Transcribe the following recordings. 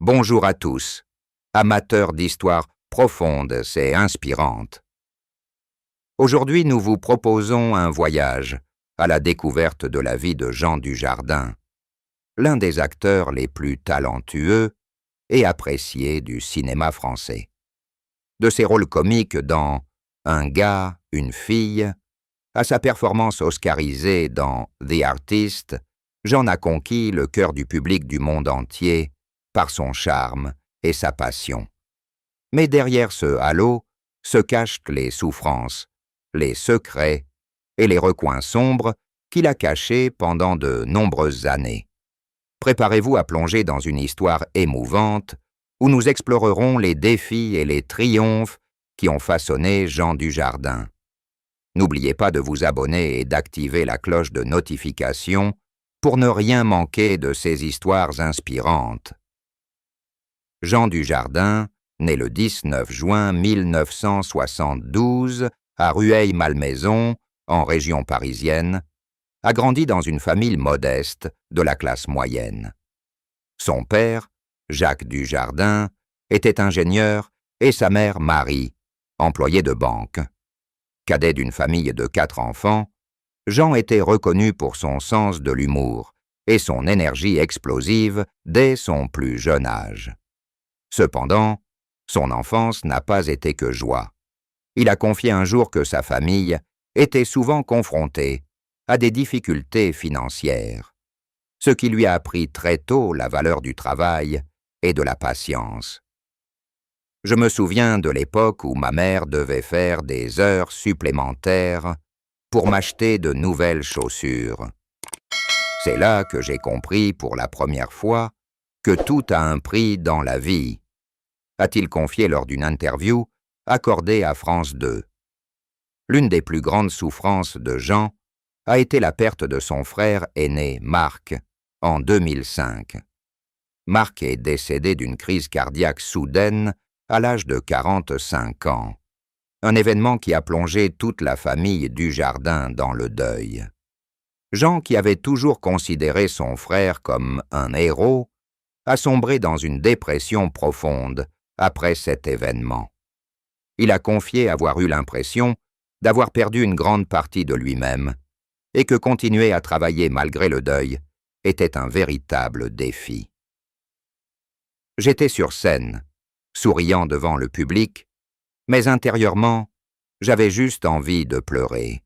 Bonjour à tous, amateurs d'histoires profondes et inspirantes. Aujourd'hui, nous vous proposons un voyage à la découverte de la vie de Jean Dujardin, l'un des acteurs les plus talentueux et appréciés du cinéma français. De ses rôles comiques dans Un gars, une fille, à sa performance oscarisée dans The Artist, Jean a conquis le cœur du public du monde entier par son charme et sa passion. Mais derrière ce halo se cachent les souffrances, les secrets et les recoins sombres qu'il a cachés pendant de nombreuses années. Préparez-vous à plonger dans une histoire émouvante où nous explorerons les défis et les triomphes qui ont façonné Jean Dujardin. N'oubliez pas de vous abonner et d'activer la cloche de notification pour ne rien manquer de ces histoires inspirantes. Jean Dujardin, né le 19 juin 1972 à Rueil-Malmaison, en région parisienne, a grandi dans une famille modeste de la classe moyenne. Son père, Jacques Dujardin, était ingénieur et sa mère Marie, employée de banque. Cadet d'une famille de 4 enfants, Jean était reconnu pour son sens de l'humour et son énergie explosive dès son plus jeune âge. Cependant, son enfance n'a pas été que joie. Il a confié un jour que sa famille était souvent confrontée à des difficultés financières, ce qui lui a appris très tôt la valeur du travail et de la patience. Je me souviens de l'époque où ma mère devait faire des heures supplémentaires pour m'acheter de nouvelles chaussures. C'est là que j'ai compris pour la première fois que tout a un prix dans la vie, a-t-il confié lors d'une interview accordée à France 2. L'une des plus grandes souffrances de Jean a été la perte de son frère aîné, Marc, en 2005. Marc est décédé d'une crise cardiaque soudaine à l'âge de 45 ans, un événement qui a plongé toute la famille Dujardin dans le deuil. Jean, qui avait toujours considéré son frère comme un héros, a sombré dans une dépression profonde après cet événement. Il a confié avoir eu l'impression d'avoir perdu une grande partie de lui-même et que continuer à travailler malgré le deuil était un véritable défi. J'étais sur scène, souriant devant le public, mais intérieurement, j'avais juste envie de pleurer.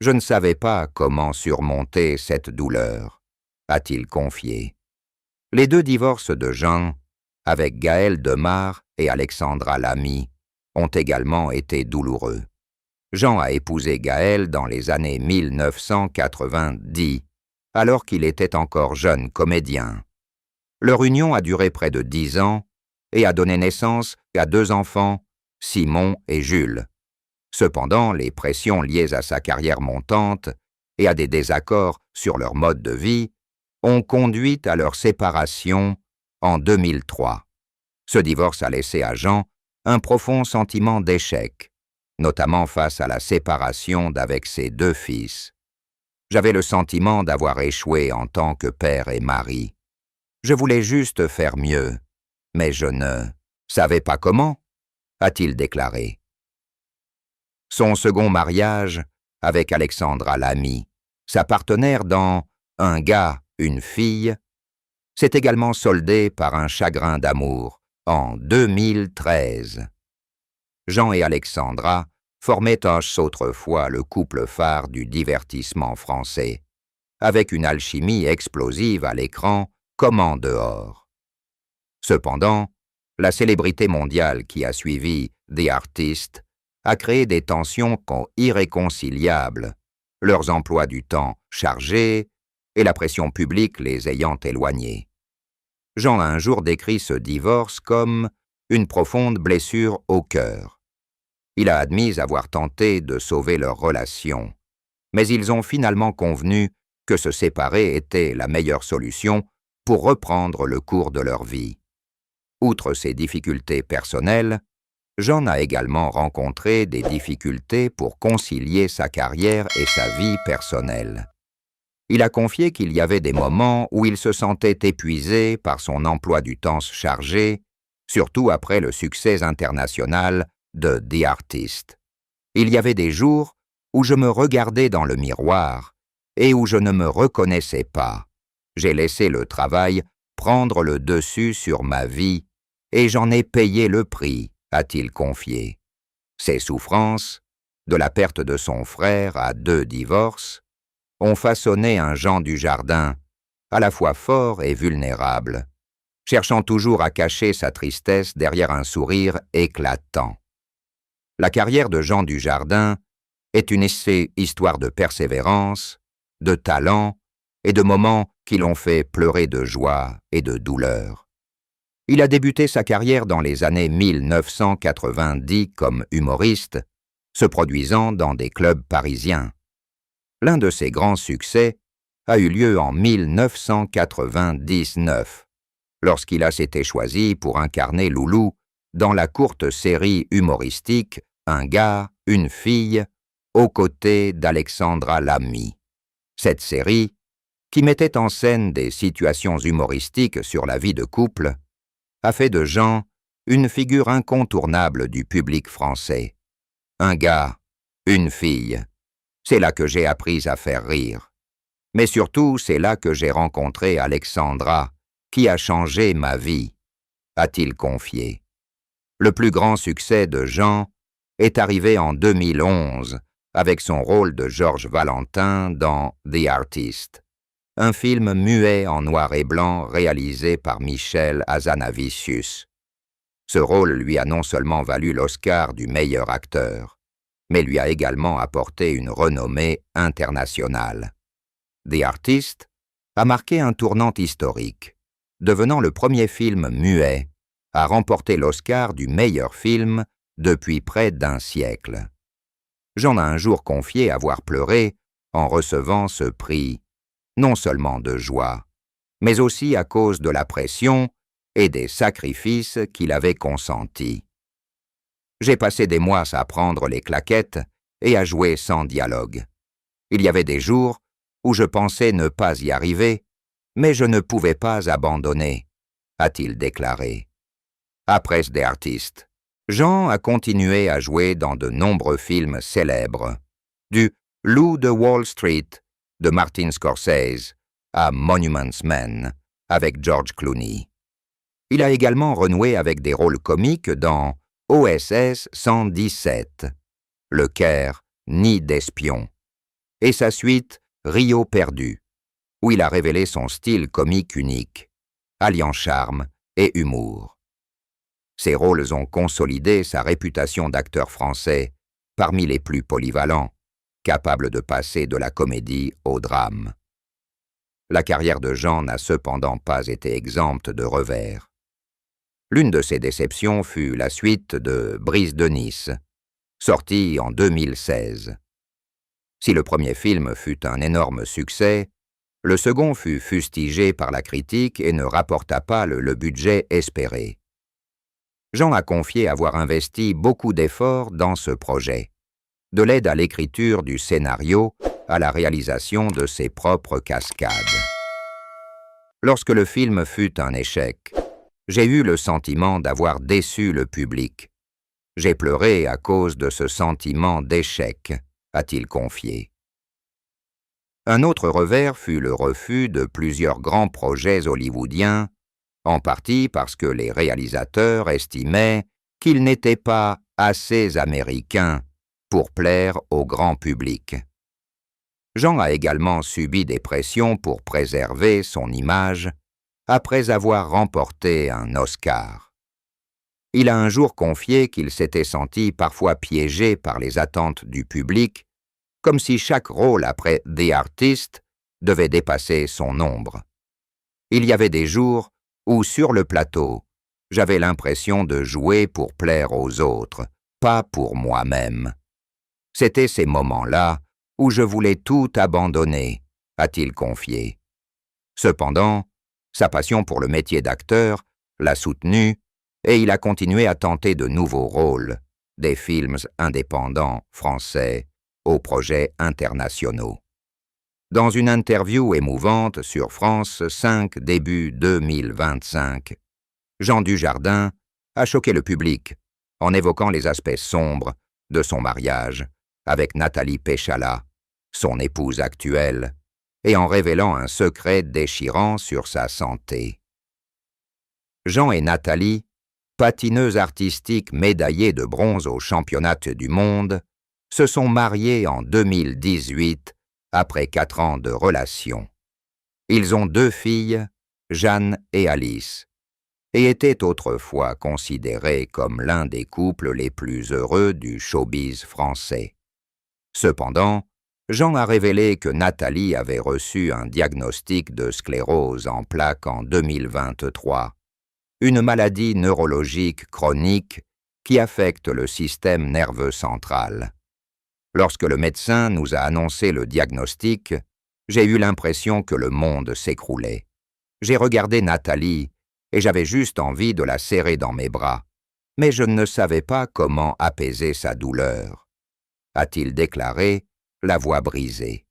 Je ne savais pas comment surmonter cette douleur, a-t-il confié. Les 2 divorces de Jean, avec Gaël Demare et Alexandra Lamy, ont également été douloureux. Jean a épousé Gaël dans les années 1990, alors qu'il était encore jeune comédien. Leur union a duré près de 10 ans et a donné naissance à 2 enfants, Simon et Jules. Cependant, les pressions liées à sa carrière montante et à des désaccords sur leur mode de vie ont conduit à leur séparation en 2003. Ce divorce a laissé à Jean un profond sentiment d'échec, notamment face à la séparation d'avec ses 2 fils. J'avais le sentiment d'avoir échoué en tant que père et mari. Je voulais juste faire mieux, mais je ne savais pas comment, a-t-il déclaré. Son second mariage avec Alexandra Lamy, sa partenaire dans Un gars, une fille, s'est également soldé par un chagrin d'amour en 2013. Jean et Alexandra formaient autrefois le couple phare du divertissement français, avec une alchimie explosive à l'écran comme en dehors. Cependant, la célébrité mondiale qui a suivi The Artist a créé des tensions irréconciliables, leurs emplois du temps chargés et la pression publique les ayant éloignés. Jean a un jour décrit ce divorce comme une profonde blessure au cœur. Il a admis avoir tenté de sauver leur relation, mais ils ont finalement convenu que se séparer était la meilleure solution pour reprendre le cours de leur vie. Outre ses difficultés personnelles, Jean a également rencontré des difficultés pour concilier sa carrière et sa vie personnelle. Il a confié qu'il y avait des moments où il se sentait épuisé par son emploi du temps chargé, surtout après le succès international de The Artist. Il y avait des jours où je me regardais dans le miroir et où je ne me reconnaissais pas. J'ai laissé le travail prendre le dessus sur ma vie et j'en ai payé le prix, a-t-il confié. Ses souffrances, de la perte de son frère à 2 divorces, ont façonné un Jean Dujardin à la fois fort et vulnérable, cherchant toujours à cacher sa tristesse derrière un sourire éclatant. La carrière de Jean Dujardin est une histoire de persévérance, de talent et de moments qui l'ont fait pleurer de joie et de douleur. Il a débuté sa carrière dans les années 1990 comme humoriste, se produisant dans des clubs parisiens. L'un de ses grands succès a eu lieu en 1999, lorsqu'il a été choisi pour incarner Loulou dans la courte série humoristique Un gars, une fille, aux côtés d'Alexandra Lamy. Cette série, qui mettait en scène des situations humoristiques sur la vie de couple, a fait de Jean une figure incontournable du public français. Un gars, une fille, c'est là que j'ai appris à faire rire. Mais surtout, c'est là que j'ai rencontré Alexandra, qui a changé ma vie, a-t-il confié. Le plus grand succès de Jean est arrivé en 2011 avec son rôle de Georges Valentin dans The Artist, un film muet en noir et blanc réalisé par Michel Hazanavicius. Ce rôle lui a non seulement valu l'Oscar du meilleur acteur, mais lui a également apporté une renommée internationale. The Artist a marqué un tournant historique, devenant le premier film muet à remporter l'Oscar du meilleur film depuis près d'1 siècle. J'en ai un jour confié avoir pleuré en recevant ce prix, non seulement de joie, mais aussi à cause de la pression et des sacrifices qu'il avait consentis. J'ai passé des mois à prendre les claquettes et à jouer sans dialogue. Il y avait des jours où je pensais ne pas y arriver, mais je ne pouvais pas abandonner, a-t-il déclaré. Après The Artist, Jean a continué à jouer dans de nombreux films célèbres, du Loup de Wall Street de Martin Scorsese à Monuments Men avec George Clooney. Il a également renoué avec des rôles comiques dans OSS 117, Le Caire, Nid d'espion, et sa suite Rio perdu, où il a révélé son style comique unique, alliant charme et humour. Ces rôles ont consolidé sa réputation d'acteur français parmi les plus polyvalents, capable de passer de la comédie au drame. La carrière de Jean n'a cependant pas été exempte de revers. L'une de ses déceptions fut la suite de Brise de Nice, sortie en 2016. Si le premier film fut un énorme succès, le second fut fustigé par la critique et ne rapporta pas le budget espéré. Jean a confié avoir investi beaucoup d'efforts dans ce projet, de l'aide à l'écriture du scénario à la réalisation de ses propres cascades. Lorsque le film fut un échec, j'ai eu le sentiment d'avoir déçu le public. J'ai pleuré à cause de ce sentiment d'échec, a-t-il confié. Un autre revers fut le refus de plusieurs grands projets hollywoodiens, en partie parce que les réalisateurs estimaient qu'ils n'étaient pas assez américains pour plaire au grand public. Jean a également subi des pressions pour préserver son image après avoir remporté un Oscar. Il a un jour confié qu'il s'était senti parfois piégé par les attentes du public, comme si chaque rôle après The Artist devait dépasser son nombre. Il y avait des jours où, sur le plateau, j'avais l'impression de jouer pour plaire aux autres, pas pour moi-même. C'était ces moments-là où je voulais tout abandonner, a-t-il confié. Cependant, sa passion pour le métier d'acteur l'a soutenu et il a continué à tenter de nouveaux rôles, des films indépendants français aux projets internationaux. Dans une interview émouvante sur France 5 début 2025, Jean Dujardin a choqué le public en évoquant les aspects sombres de son mariage avec Nathalie Péchala, son épouse actuelle, et en révélant un secret déchirant sur sa santé. Jean et Nathalie, patineuses artistiques médaillées de bronze aux championnats du monde, se sont mariés en 2018 après 4 ans de relation. Ils ont 2 filles, Jeanne et Alice, et étaient autrefois considérés comme l'un des couples les plus heureux du showbiz français. Cependant, Jean a révélé que Nathalie avait reçu un diagnostic de sclérose en plaques en 2023, une maladie neurologique chronique qui affecte le système nerveux central. Lorsque le médecin nous a annoncé le diagnostic, j'ai eu l'impression que le monde s'écroulait. J'ai regardé Nathalie et j'avais juste envie de la serrer dans mes bras, mais je ne savais pas comment apaiser sa douleur, a-t-il déclaré, la voix brisée.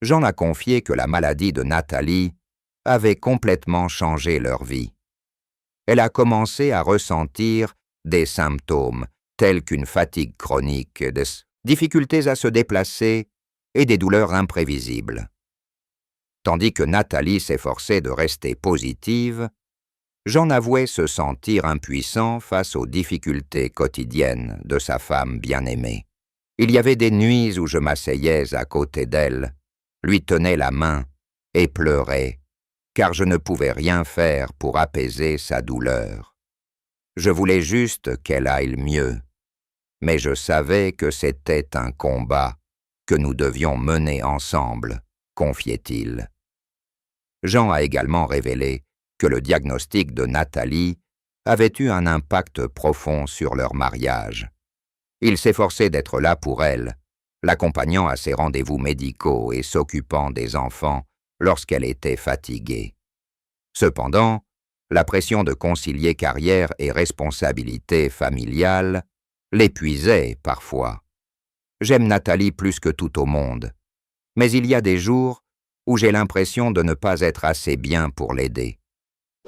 Jean a confié que la maladie de Nathalie avait complètement changé leur vie. Elle a commencé à ressentir des symptômes tels qu'une fatigue chronique, des difficultés à se déplacer et des douleurs imprévisibles. Tandis que Nathalie s'efforçait de rester positive, Jean avouait se sentir impuissant face aux difficultés quotidiennes de sa femme bien-aimée. Il y avait des nuits où je m'asseyais à côté d'elle, lui tenais la main et pleurais, car je ne pouvais rien faire pour apaiser sa douleur. Je voulais juste qu'elle aille mieux, mais je savais que c'était un combat que nous devions mener ensemble, confiait-il. Jean a également révélé que le diagnostic de Nathalie avait eu un impact profond sur leur mariage. Il s'efforçait d'être là pour elle, l'accompagnant à ses rendez-vous médicaux et s'occupant des enfants lorsqu'elle était fatiguée. Cependant, la pression de concilier carrière et responsabilité familiale l'épuisait parfois. J'aime Nathalie plus que tout au monde, mais il y a des jours où j'ai l'impression de ne pas être assez bien pour l'aider.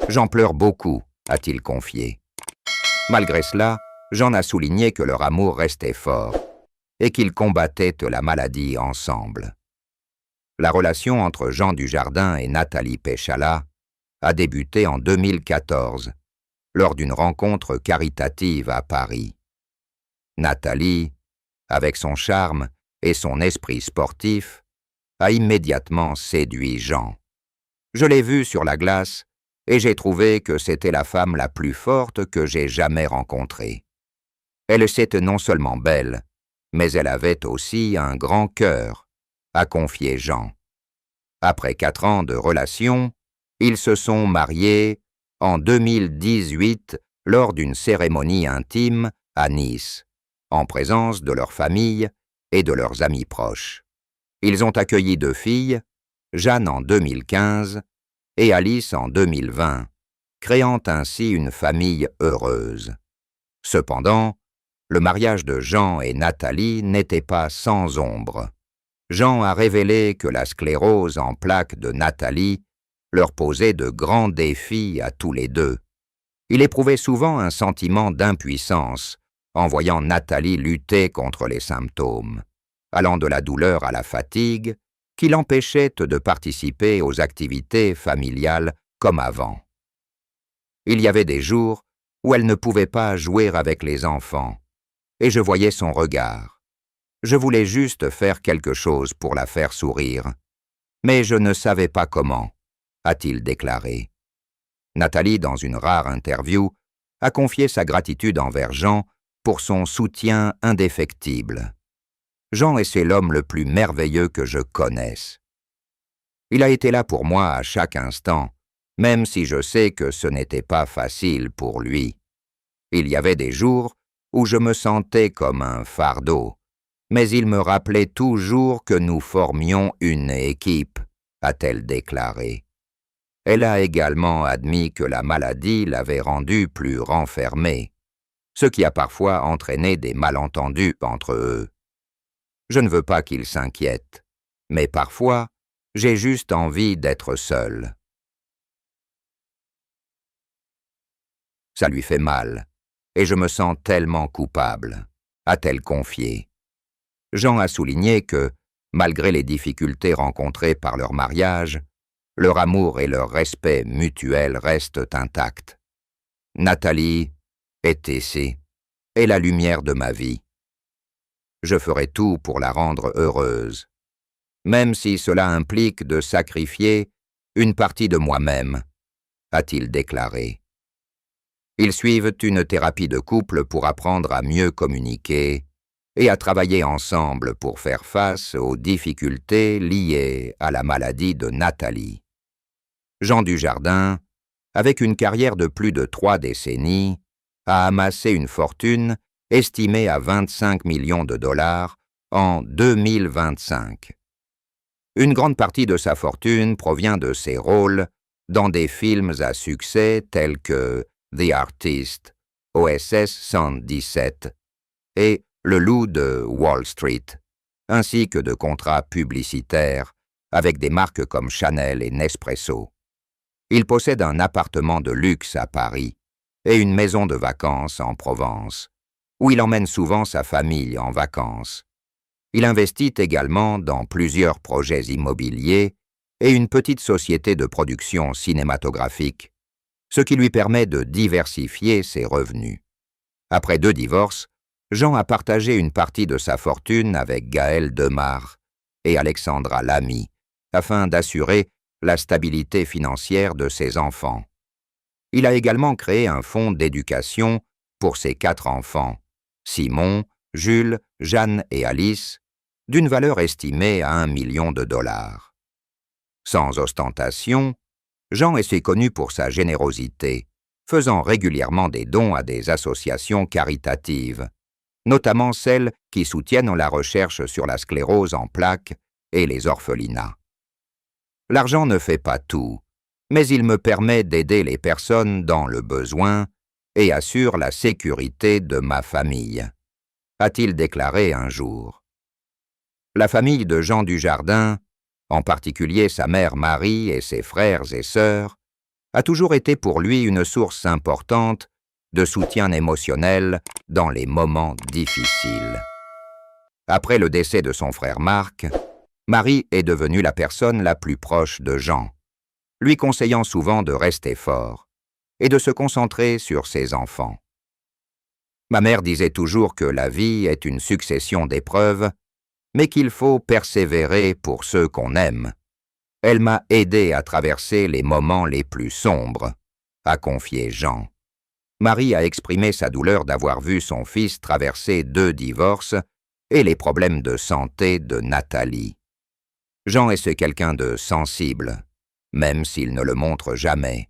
J'en pleure beaucoup, a-t-il confié. Malgré cela, Jean a souligné que leur amour restait fort et qu'ils combattaient la maladie ensemble. La relation entre Jean Dujardin et Nathalie Péchala a débuté en 2014, lors d'une rencontre caritative à Paris. Nathalie, avec son charme et son esprit sportif, a immédiatement séduit Jean. Je l'ai vue sur la glace et j'ai trouvé que c'était la femme la plus forte que j'ai jamais rencontrée. Elle était non seulement belle, mais elle avait aussi un grand cœur, a confié Jean. Après 4 ans de relation, ils se sont mariés en 2018 lors d'une cérémonie intime à Nice, en présence de leur famille et de leurs amis proches. Ils ont accueilli 2 filles, Jeanne en 2015 et Alice en 2020, créant ainsi une famille heureuse. Cependant, le mariage de Jean et Nathalie n'était pas sans ombre. Jean a révélé que la sclérose en plaques de Nathalie leur posait de grands défis à tous les deux. Il éprouvait souvent un sentiment d'impuissance en voyant Nathalie lutter contre les symptômes, allant de la douleur à la fatigue, qui l'empêchait de participer aux activités familiales comme avant. Il y avait des jours où elle ne pouvait pas jouer avec les enfants, et je voyais son regard. Je voulais juste faire quelque chose pour la faire sourire, mais je ne savais pas comment, a-t-il déclaré. Nathalie, dans une rare interview, a confié sa gratitude envers Jean pour son soutien indéfectible. Jean est l'homme le plus merveilleux que je connaisse. Il a été là pour moi à chaque instant, même si je sais que ce n'était pas facile pour lui. Il y avait des jours où je me sentais comme un fardeau, mais il me rappelait toujours que nous formions une équipe, a-t-elle déclaré. Elle a également admis que la maladie l'avait rendu plus renfermé, ce qui a parfois entraîné des malentendus entre eux. Je ne veux pas qu'il s'inquiète. Mais parfois, j'ai juste envie d'être seul. Ça lui fait mal, et je me sens tellement coupable, a-t-elle confié. Jean a souligné que, malgré les difficultés rencontrées par leur mariage, leur amour et leur respect mutuel restent intacts. Nathalie est ici, est la lumière de ma vie. Je ferai tout pour la rendre heureuse, même si cela implique de sacrifier une partie de moi-même, a-t-il déclaré. Ils suivent une thérapie de couple pour apprendre à mieux communiquer et à travailler ensemble pour faire face aux difficultés liées à la maladie de Nathalie. Jean Dujardin, avec une carrière de plus de 3 décennies, a amassé une fortune estimée à 25 millions de dollars en 2025. Une grande partie de sa fortune provient de ses rôles dans des films à succès tels que The Artist, OSS 117 et Le Loup de Wall Street, ainsi que de contrats publicitaires avec des marques comme Chanel et Nespresso. Il possède un appartement de luxe à Paris et une maison de vacances en Provence, où il emmène souvent sa famille en vacances. Il investit également dans plusieurs projets immobiliers et une petite société de production cinématographique, ce qui lui permet de diversifier ses revenus. Après 2 divorces, Jean a partagé une partie de sa fortune avec Gaël Demare et Alexandra Lamy, afin d'assurer la stabilité financière de ses enfants. Il a également créé un fonds d'éducation pour ses 4 enfants, Simon, Jules, Jeanne et Alice, d'une valeur estimée à 1 million de dollars. Sans ostentation, Jean est connu pour sa générosité, faisant régulièrement des dons à des associations caritatives, notamment celles qui soutiennent la recherche sur la sclérose en plaques et les orphelinats. L'argent ne fait pas tout, mais il me permet d'aider les personnes dans le besoin et assure la sécurité de ma famille, a-t-il déclaré un jour. La famille de Jean Dujardin, en particulier sa mère Marie et ses frères et sœurs, a toujours été pour lui une source importante de soutien émotionnel dans les moments difficiles. Après le décès de son frère Marc, Marie est devenue la personne la plus proche de Jean, lui conseillant souvent de rester fort et de se concentrer sur ses enfants. Ma mère disait toujours que la vie est une succession d'épreuves, mais qu'il faut persévérer pour ceux qu'on aime. Elle m'a aidé à traverser les moments les plus sombres, a confié Jean. Marie a exprimé sa douleur d'avoir vu son fils traverser 2 divorces et les problèmes de santé de Nathalie. Jean est quelqu'un de sensible, même s'il ne le montre jamais.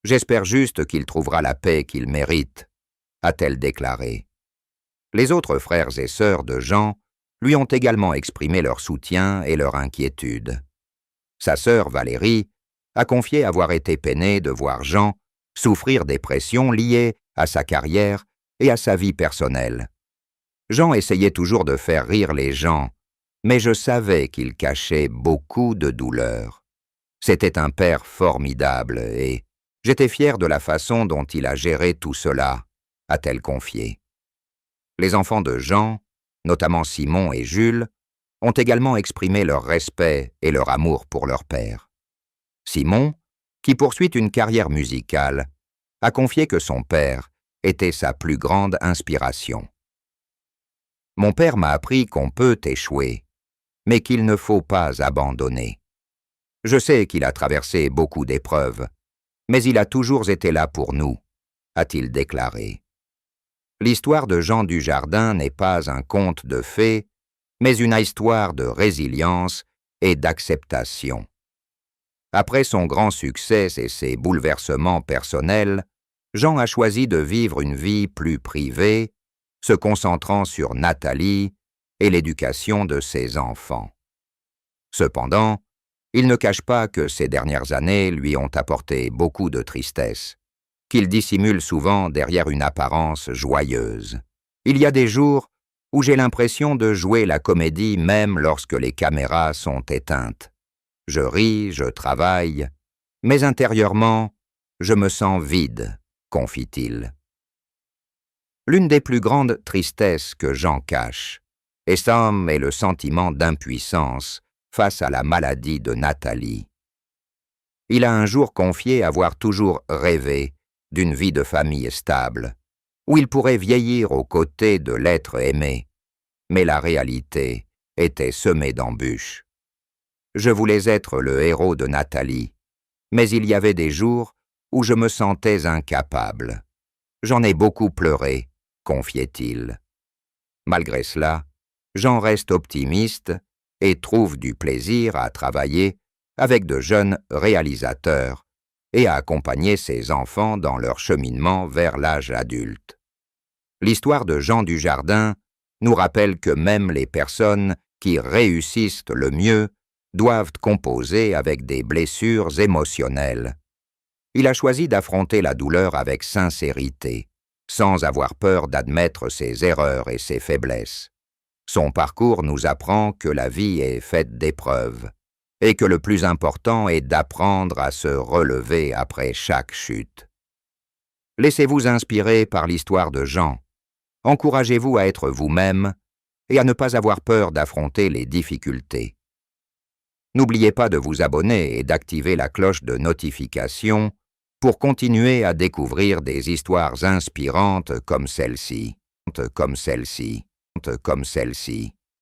J'espère juste qu'il trouvera la paix qu'il mérite, a-t-elle déclaré. Les autres frères et sœurs de Jean lui ont également exprimé leur soutien et leur inquiétude. Sa sœur Valérie a confié avoir été peinée de voir Jean souffrir des pressions liées à sa carrière et à sa vie personnelle. Jean essayait toujours de faire rire les gens, mais je savais qu'il cachait beaucoup de douleur. C'était un père formidable et j'étais fier de la façon dont il a géré tout cela, a-t-elle confié. Les enfants de Jean, notamment Simon et Jules, ont également exprimé leur respect et leur amour pour leur père. Simon, qui poursuit une carrière musicale, a confié que son père était sa plus grande inspiration. Mon père m'a appris qu'on peut échouer, mais qu'il ne faut pas abandonner. Je sais qu'il a traversé beaucoup d'épreuves, mais il a toujours été là pour nous, a-t-il déclaré. L'histoire de Jean Dujardin n'est pas un conte de fées, mais une histoire de résilience et d'acceptation. Après son grand succès et ses bouleversements personnels, Jean a choisi de vivre une vie plus privée, se concentrant sur Nathalie et l'éducation de ses enfants. Cependant, il ne cache pas que ces dernières années lui ont apporté beaucoup de tristesse, qu'il dissimule souvent derrière une apparence joyeuse. Il y a des jours où j'ai l'impression de jouer la comédie même lorsque les caméras sont éteintes. Je ris, je travaille, mais intérieurement, je me sens vide, confie-t-il. L'une des plus grandes tristesses que Jean cache, et somme est le sentiment d'impuissance face à la maladie de Nathalie. Il a un jour confié avoir toujours rêvé d'une vie de famille stable, où il pourrait vieillir aux côtés de l'être aimé, mais la réalité était semée d'embûches. Je voulais être le héros de Nathalie, mais il y avait des jours où je me sentais incapable. J'en ai beaucoup pleuré, confiait-il. Malgré cela, Jean reste optimiste et trouve du plaisir à travailler avec de jeunes réalisateurs et à accompagner ses enfants dans leur cheminement vers l'âge adulte. L'histoire de Jean Dujardin nous rappelle que même les personnes qui réussissent le mieux doivent composer avec des blessures émotionnelles. Il a choisi d'affronter la douleur avec sincérité, sans avoir peur d'admettre ses erreurs et ses faiblesses. Son parcours nous apprend que la vie est faite d'épreuves, et que le plus important est d'apprendre à se relever après chaque chute. Laissez-vous inspirer par l'histoire de Jean. Encouragez-vous à être vous-même et à ne pas avoir peur d'affronter les difficultés. N'oubliez pas de vous abonner et d'activer la cloche de notification pour continuer à découvrir des histoires inspirantes comme celle-ci.